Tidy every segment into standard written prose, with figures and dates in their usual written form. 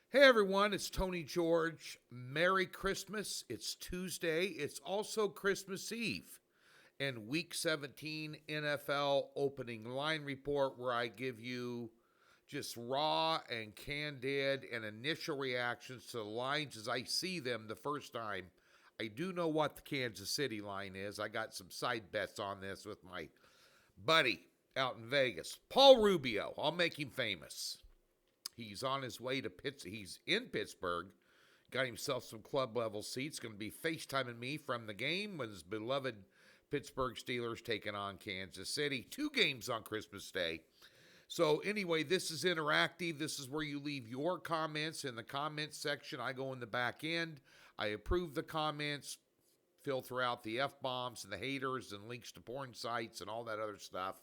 Hey everyone, it's Tony George. Merry Christmas. It's Tuesday. It's also Christmas Eve and Week 17 NFL opening line report where I give you just raw and candid and initial reactions to the lines as I see them the first time. I do know what the Kansas City line is. I got some side bets on this with my buddy out in Vegas. Paul Rubio. I'll make him famous. He's on his way to Pittsburgh. He's in Pittsburgh. Got himself some club level seats. Going to be FaceTiming me from the game with his beloved Pittsburgh Steelers taking on Kansas City. 2 games on Christmas Day. So anyway, this is interactive. This is where you leave your comments in the comments section. I go in the back end. I approve the comments, filter out the F-bombs and the haters and links to porn sites and all that other stuff.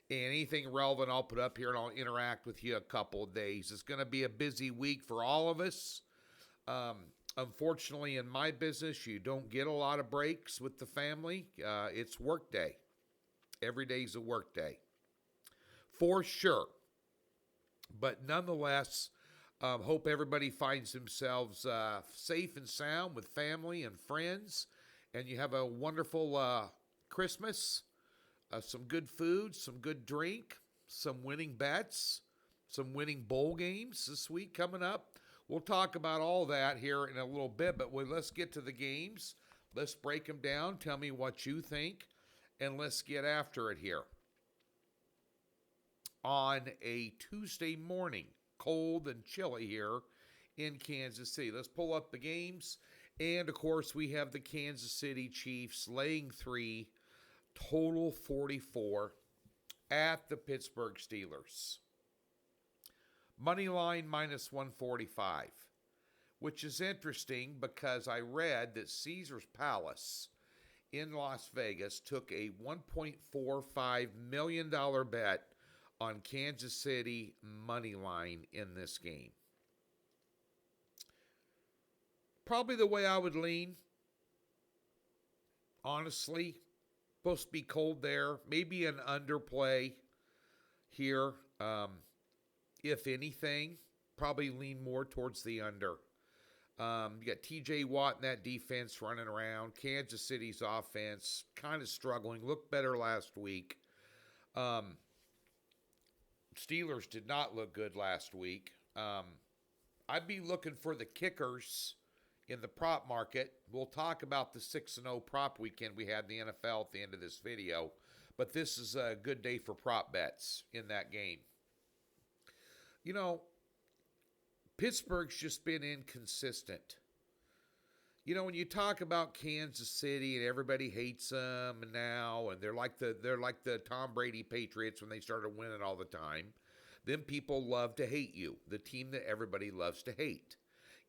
And anything relevant I'll put up here and I'll interact with you a couple of days. It's going to be a busy week for all of us. Unfortunately, in my business, you don't get a lot of breaks with the family. It's work day. Every day's a work day. For sure. But nonetheless, hope everybody finds themselves safe and sound with family and friends. And you have a wonderful Christmas. Some good food, some good drink, some winning bets, some winning bowl games this week coming up. We'll talk about all that here in a little bit, but let's get to the games. Let's break them down. Tell me what you think, and let's get after it here. On a Tuesday morning, cold and chilly here in Kansas City. Let's pull up the games. And, of course, we have the Kansas City Chiefs laying 3, total 44 at the Pittsburgh Steelers. Money line minus 145, which is interesting because I read that Caesars Palace in Las Vegas took a $1.45 million bet on Kansas City money line in this game. Probably the way I would lean, honestly. Supposed to be cold there. Maybe an underplay here. If anything, probably lean more towards the under. You got TJ Watt in that defense running around. Kansas City's offense kind of struggling. Looked better last week. Steelers did not look good last week. I'd be looking for the kickers in the prop market. We'll talk about the 6-0 prop weekend we had in the NFL at the end of this video. But this is a good day for prop bets in that game. You know, Pittsburgh's just been inconsistent. You know, when you talk about Kansas City and everybody hates them and now, and they're like the Tom Brady Patriots when they started winning all the time, then people love to hate you, the team that everybody loves to hate.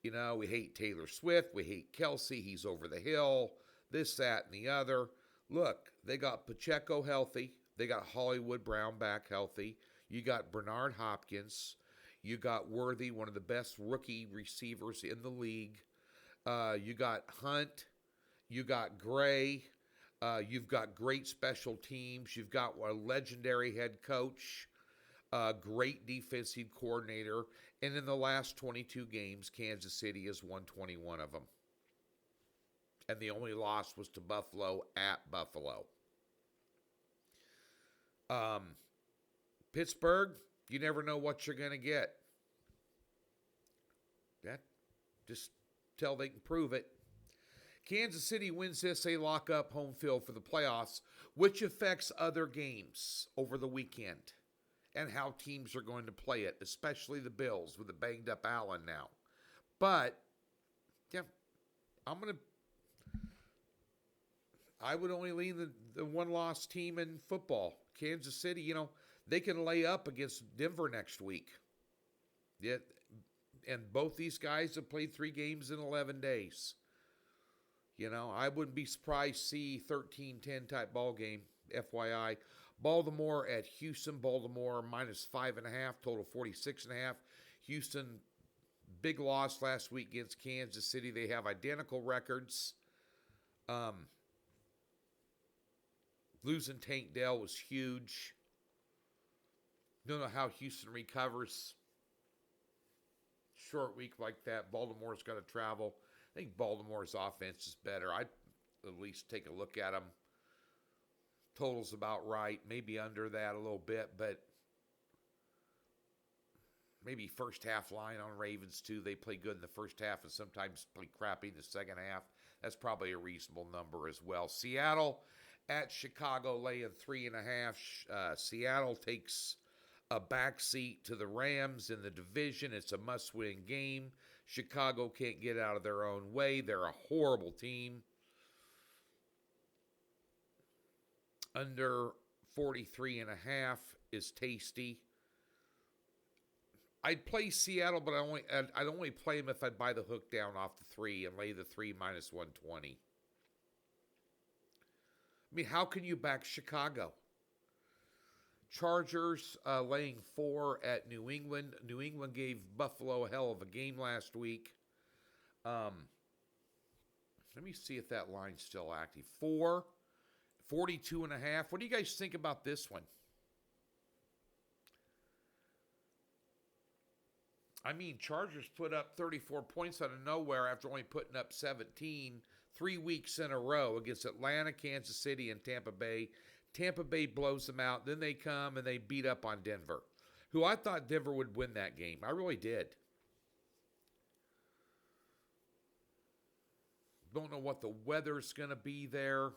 You know, we hate Taylor Swift. We hate Kelsey. He's over the hill. This, that, and the other. Look, they got Pacheco healthy. They got Hollywood Brown back healthy. You got Bernard Hopkins. You got Worthy, one of the best rookie receivers in the league. You got Hunt. You got Gray. You've got great special teams. You've got a legendary head coach. Great defensive coordinator. And in the last 22 games, Kansas City has won 21 of them. And the only loss was to Buffalo at Buffalo. Pittsburgh, you never know what you're going to get. That just till they can prove it. Kansas City wins this, they lock up home field for the playoffs, which affects other games over the weekend and how teams are going to play it, especially the Bills with the banged up Allen now. But, yeah, I would only lean the one-loss team in football. Kansas City, you know, they can lay up against Denver next week. Yeah, and both these guys have played 3 games in 11 days. You know, I wouldn't be surprised to see 13-10 type ball game, FYI. Baltimore at Houston. Baltimore minus 5.5, total 46.5. Houston, big loss last week against Kansas City. They have identical records. Losing Tank Dell was huge. Don't know how Houston recovers. short week like that, Baltimore's got to travel. I think Baltimore's offense is better. I'd at least take a look at them. Total's about right. Maybe under that a little bit, but maybe first half line on Ravens too. They play good in the first half and sometimes play crappy in the second half. That's probably a reasonable number as well. Seattle at Chicago laying 3.5. Seattle takes a backseat to the Rams in the division. It's a must-win game. Chicago can't get out of their own way. They're a horrible team. Under 43.5 is tasty. I'd play Seattle, but I'd only play them if I'd buy the hook down off the 3 and lay the 3 minus 120. I mean, how can you back Chicago? Chargers laying 4 at New England. New England gave Buffalo a hell of a game last week. Let me see if that line's still active. 42.5. What do you guys think about this one? I mean, Chargers put up 34 points out of nowhere after only putting up 17 3 weeks in a row against Atlanta, Kansas City, and Tampa Bay. Tampa Bay blows them out. Then they come and they beat up on Denver, who I thought Denver would win that game. I really did. Don't know what the weather's going to be there.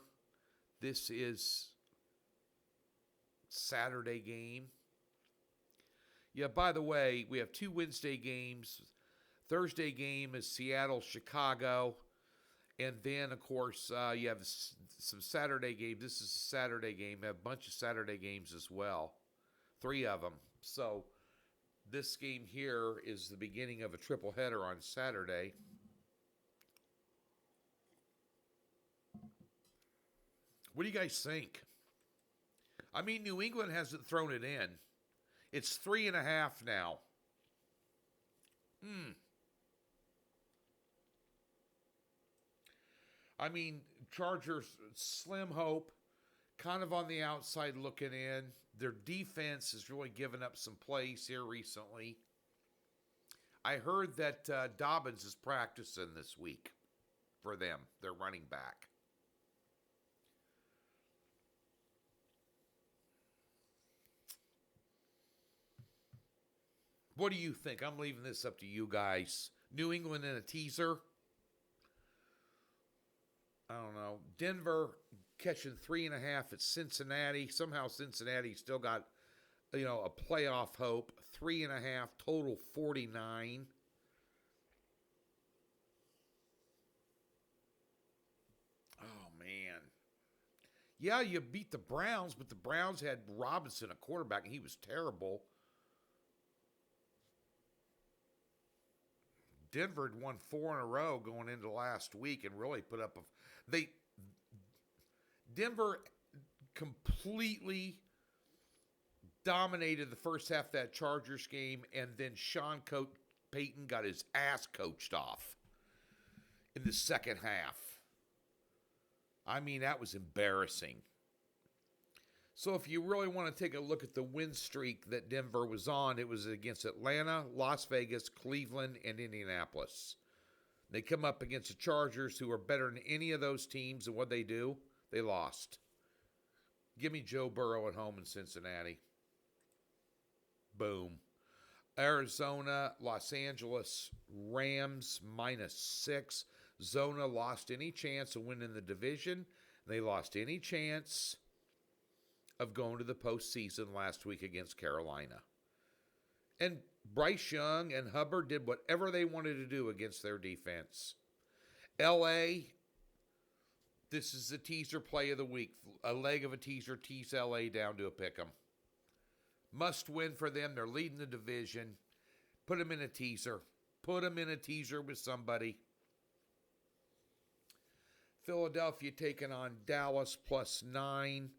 This is Saturday game. Yeah, by the way, we have 2 Wednesday games. Thursday game is Seattle, Chicago. And then, of course, you have some Saturday games. This is a Saturday game. We have a bunch of Saturday games as well. 3 of them. So this game here is the beginning of a triple header on Saturday. What do you guys think? I mean, New England hasn't thrown it in. It's 3.5 now. I mean, Chargers, slim hope, kind of on the outside looking in. Their defense has really given up some plays here recently. I heard that Dobbins is practicing this week for them, their running back. What do you think? I'm leaving this up to you guys. New England in a teaser. I don't know. Denver catching 3.5 at Cincinnati. Somehow Cincinnati still got, a playoff hope. 3.5, total 49. Oh, man. Yeah, you beat the Browns, but the Browns had Robinson, a quarterback, and he was terrible. Denver had won 4 in a row going into last week and really put up Denver completely dominated the first half of that Chargers game, and then Sean Payton got his ass coached off in the second half. I mean, that was embarrassing. So if you really want to take a look at the win streak that Denver was on, it was against Atlanta, Las Vegas, Cleveland, and Indianapolis. They come up against the Chargers, who are better than any of those teams, and what they do? They lost. Give me Joe Burrow at home in Cincinnati. Boom. Arizona, Los Angeles, Rams -6. Zona lost any chance of winning the division. They lost any chance of going to the postseason last week against Carolina. And Bryce Young and Hubbard did whatever they wanted to do against their defense. L.A., this is the teaser play of the week. A leg of a teaser, tease L.A. down to a pick'em. Must win for them. They're leading the division. Put them in a teaser. Put them in a teaser with somebody. Philadelphia taking on Dallas +9.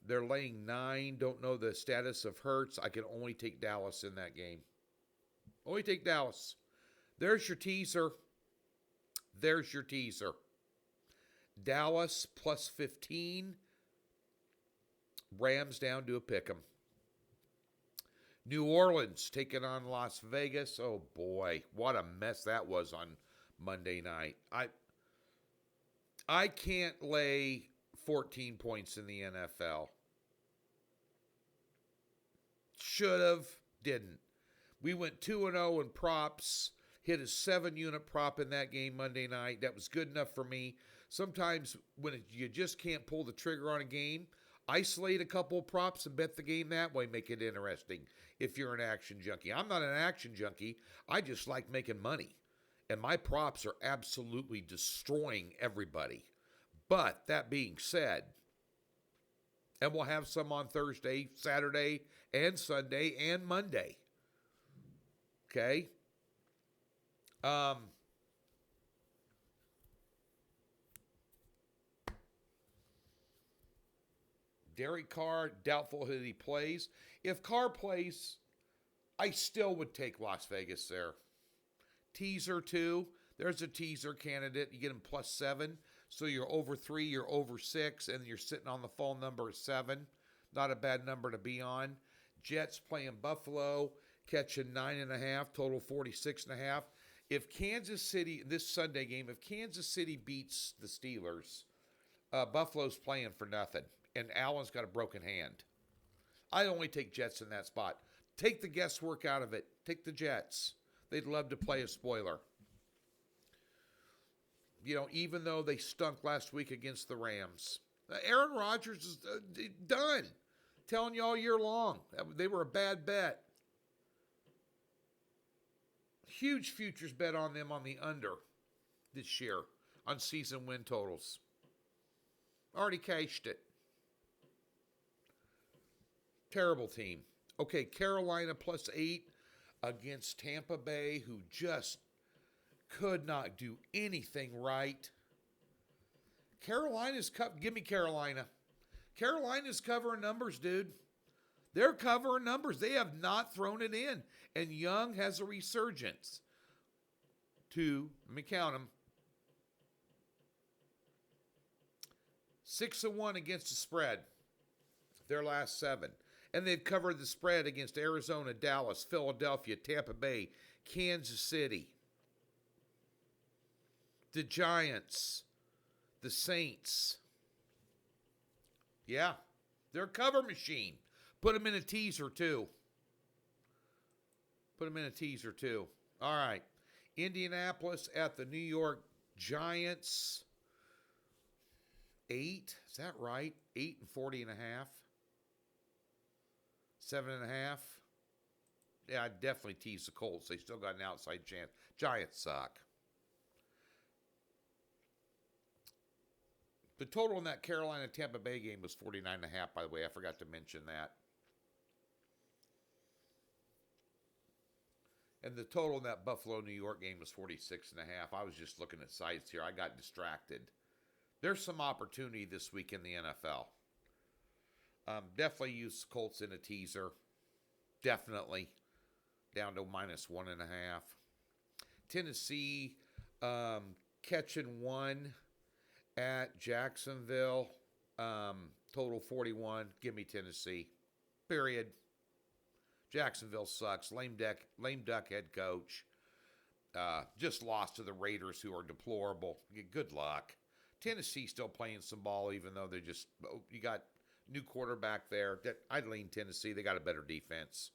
They're laying 9. Don't know the status of Hurts. I can only take Dallas in that game. Only take Dallas. There's your teaser. There's your teaser. Dallas +15. Rams down to a pick'em. New Orleans taking on Las Vegas. Oh boy, what a mess that was on Monday night. I can't lay 14 points in the NFL. Should have, didn't. We went 2-0 in props, hit a 7-unit prop in that game Monday night. That was good enough for me. Sometimes when you just can't pull the trigger on a game, isolate a couple of props and bet the game that way, make it interesting if you're an action junkie. I'm not an action junkie. I just like making money. And my props are absolutely destroying everybody. But that being said, and we'll have some on Thursday, Saturday, and Sunday, and Monday. Okay? Derek Carr, doubtful that he plays. If Carr plays, I still would take Las Vegas there. Teaser 2, there's a teaser candidate. You get him +7. So you're over 3, you're over 6, and you're sitting on the phone number of 7. Not a bad number to be on. Jets playing Buffalo, catching 9.5, total 46.5. If Kansas City, this Sunday game, if Kansas City beats the Steelers, Buffalo's playing for nothing, and Allen's got a broken hand. I only take Jets in that spot. Take the guesswork out of it. Take the Jets. They'd love to play a spoiler. You know, even though they stunk last week against the Rams. Aaron Rodgers is done. Telling you all year long. They were a bad bet. Huge futures bet on them on the under this year on season win totals. Already cashed it. Terrible team. Okay, Carolina +8 against Tampa Bay, who just could not do anything right. Give me Carolina. Carolina's covering numbers, dude. They're covering numbers. They have not thrown it in. And Young has a resurgence. Let me count them. 6-1 against the spread. Their last 7. And they've covered the spread against Arizona, Dallas, Philadelphia, Tampa Bay, Kansas City, the Giants, the Saints. Yeah, they're a cover machine. Put them in a teaser, too. All right. Indianapolis at the New York Giants. 8. Is that right? 8 and 40.5. 7.5. Yeah, I'd definitely tease the Colts. They still got an outside chance. Giants suck. The total in that Carolina-Tampa Bay game was 49.5, by the way. I forgot to mention that. And the total in that Buffalo-New York game was 46.5. I was just looking at sites here. I got distracted. There's some opportunity this week in the NFL. Definitely use Colts in a teaser. Definitely. Down to -1.5. Tennessee catching 1 at Jacksonville. Total 41. Give me Tennessee. Period. Jacksonville sucks. Lame duck head coach. Just lost to the Raiders, who are deplorable. Good luck. Tennessee still playing some ball, even though you got new quarterback there. I'd lean Tennessee. They got a better defense.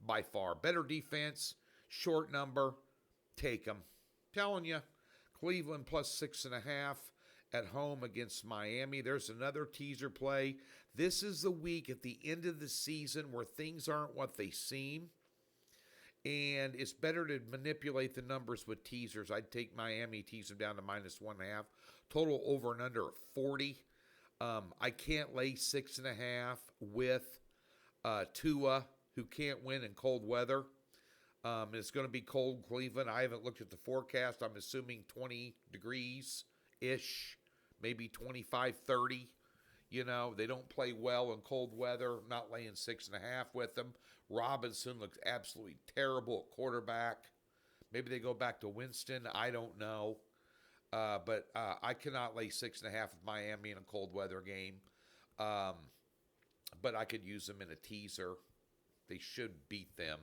By far. Better defense. Short number. Take them. Telling you. Cleveland +6.5 at home against Miami. There's another teaser play. This is the week at the end of the season where things aren't what they seem. And it's better to manipulate the numbers with teasers. I'd take Miami, tease them down to -1.5. Total over and under 40. I can't lay 6.5 with Tua, who can't win in cold weather. It's going to be cold in Cleveland. I haven't looked at the forecast. I'm assuming 20 degrees-ish, maybe 25, 30. You know, they don't play well in cold weather. I'm not laying 6.5 with them. Robinson looks absolutely terrible at quarterback. Maybe they go back to Winston. I don't know. But I cannot lay 6.5 with Miami in a cold weather game. But I could use them in a teaser. They should beat them.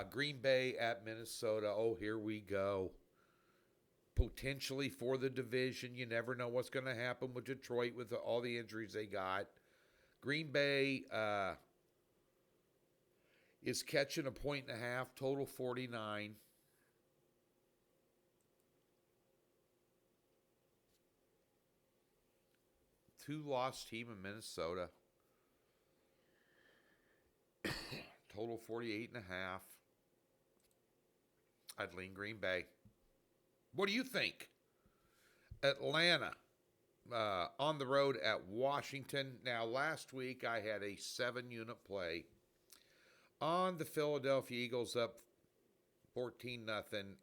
Green Bay at Minnesota. Oh, here we go. Potentially for the division. You never know what's going to happen with Detroit with all the injuries they got. Green Bay is catching a 1.5, total 49. Two-loss team in Minnesota. Total 48.5. I'd lean Green Bay. What do you think? Atlanta on the road at Washington. Now, last week I had a 7-unit play on the Philadelphia Eagles up 14-0,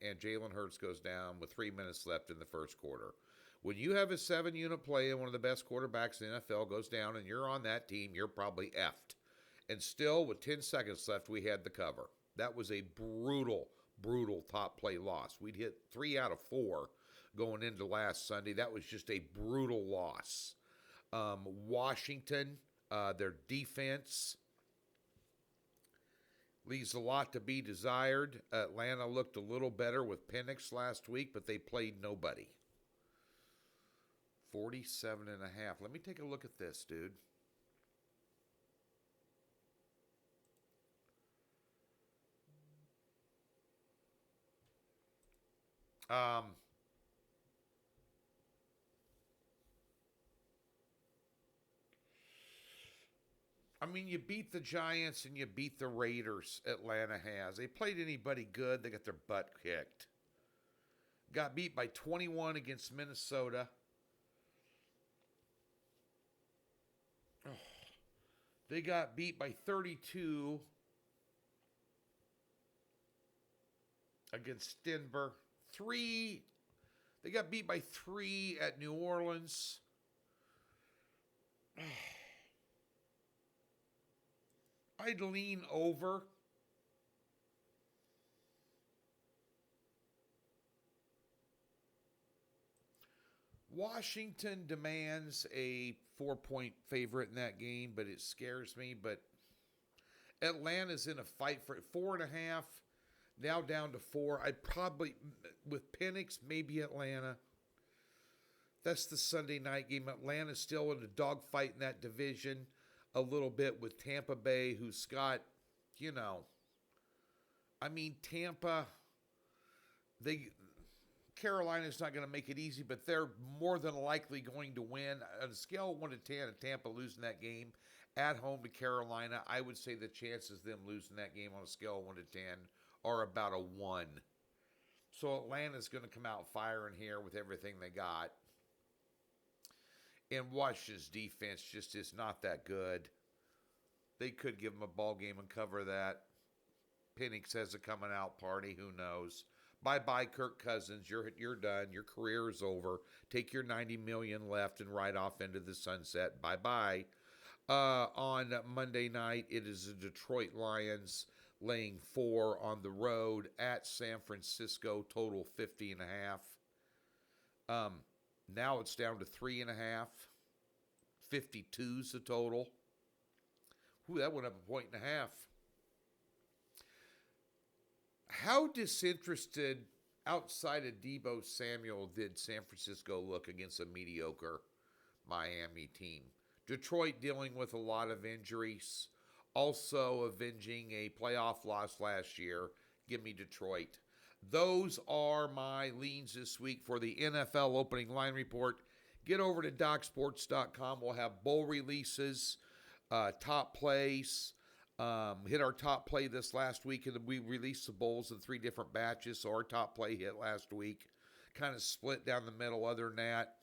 and Jalen Hurts goes down with 3 minutes left in the first quarter. When you have a 7-unit play and one of the best quarterbacks in the NFL goes down and you're on that team, you're probably effed. And still, with 10 seconds left, we had the cover. That was a brutal top play loss. We'd hit 3 out of 4 going into last Sunday. That was just a brutal loss. Washington, their defense leaves a lot to be desired. Atlanta looked a little better with Penix last week, but they played nobody. 47.5. Let me take a look at this, dude. I mean, you beat the Giants and you beat the Raiders, Atlanta has. They played anybody good, they got their butt kicked. Got beat by 21 against Minnesota. Oh, they got beat by 32 against Denver. They got beat by 3 at New Orleans. I'd lean over. Washington demands a 4-point favorite in that game, but it scares me. But Atlanta's in a fight for it. 4.5, now down to 4. I'd probably, with Penix, maybe Atlanta. That's the Sunday night game. Atlanta's still in a dogfight in that division a little bit with Tampa Bay, who's got, Tampa, Carolina's not going to make it easy, but they're more than likely going to win. On a scale of 1 to 10, Tampa losing that game at home to Carolina, I would say the chances of them losing that game on a scale of 1 to 10 are about a 1. So Atlanta's going to come out firing here with everything they got. And Washington's defense just is not that good. They could give them a ball game and cover that. Penix has a coming out party. Who knows? Bye-bye, Kirk Cousins. You're done. Your career is over. Take your $90 million left and ride off into the sunset. Bye-bye. On Monday night, it is the Detroit Lions laying 4 on the road at San Francisco, total 50.5. Now it's down to 3.5. 52's the total. Ooh, that went up 1.5 points. How disinterested outside of Deebo Samuel did San Francisco look against a mediocre Miami team? Detroit dealing with a lot of injuries, also avenging a playoff loss last year. Give me Detroit. Those are my leans this week for the NFL opening line report. Get over to DocSports.com. We'll have bowl releases, top plays. Hit our top play this last week, and we released the bowls in 3 different batches. So our top play hit last week, kind of split down the middle. Other than that,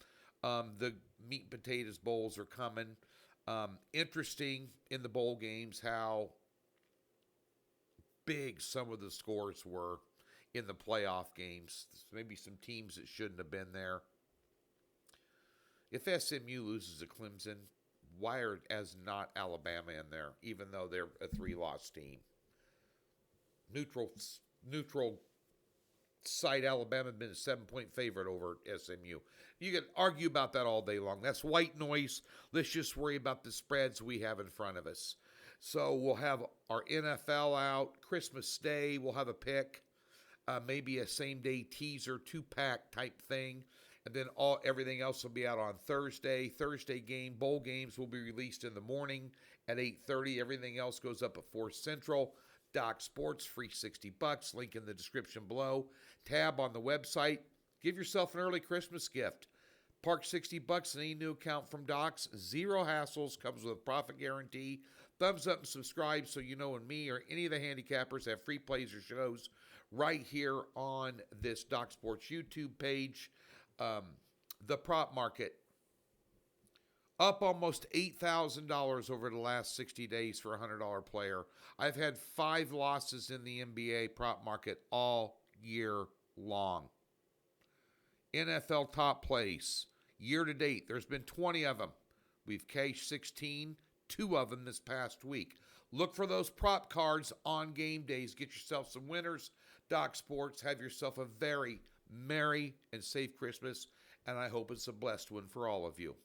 the meat and potatoes bowls are coming. Interesting in the bowl games how big some of the scores were in the playoff games. Maybe some teams that shouldn't have been there. If SMU loses to Clemson, why are as not Alabama in there, even though they're a 3-loss team? Neutral site Alabama has been a 7-point favorite over SMU. You can argue about that all day long. That's white noise. Let's just worry about the spreads we have in front of us. So we'll have our NFL out. Christmas Day, we'll have a pick. Maybe a same-day teaser, two-pack type thing. And then everything else will be out on Thursday. Thursday game, bowl games will be released in the morning at 8:30. Everything else goes up at 4 Central. Doc Sports, free $60. Link in the description below. Tab on the website. Give yourself an early Christmas gift. Park $60 in any new account from Docs. Zero hassles. Comes with a profit guarantee. Thumbs up and subscribe so you know when me or any of the handicappers have free plays or shows right here on this Doc Sports YouTube page. The prop market up almost $8,000 over the last 60 days for a $100 player. I've had 5 losses in the NBA prop market all year long. NFL top plays. Year to date, there's been 20 of them. We've cashed 16, 2 of them this past week. Look for those prop cards on game days. Get yourself some winners. Doc Sports, have yourself a very merry and safe Christmas, and I hope it's a blessed one for all of you.